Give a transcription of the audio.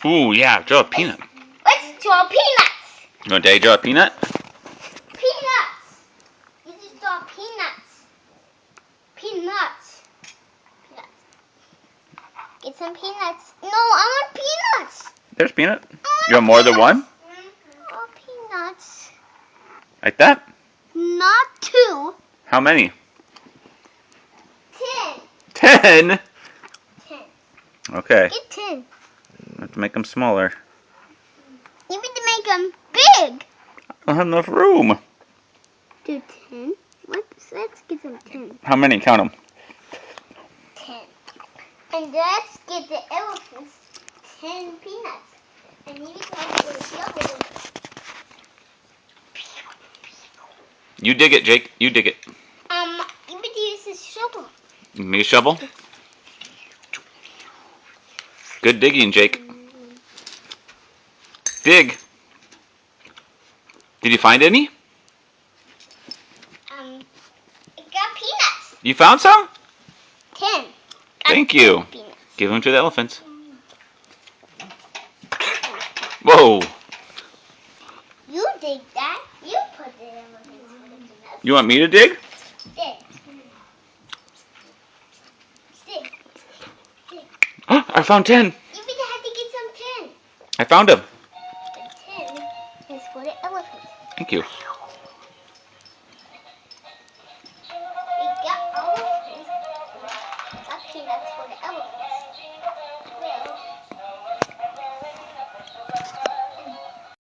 Ooh, yeah, draw a peanut. Let's draw peanuts. You want Daddy to draw a peanut? Peanuts. You just draw peanuts. Peanuts. Peanuts. Get some peanuts. No, I want peanuts. There's peanut. You want more than one? Oh, peanuts. Like that? Not 2. How many? 10. 10? 10. Okay. Get 10. I have to make them smaller. You need to make them big. I don't have enough room. Do 10. Let's get some 10. How many? Count them. 10. And let's get the elephants 10 peanuts. And you can have the shovel. You dig it, Jake. You dig it. You need to use this shovel. Me a shovel? Good digging, Jake. Dig. Did you find any? I got peanuts. You found some? 10. Thank you. Peanuts. Give them to the elephants. Whoa. You dig that. You put the elephants with the peanuts. You want me to dig? Dig. Dig. Dig. I found 10. You have to get some 10. I found them. The 10 is for the elephants. Thank you.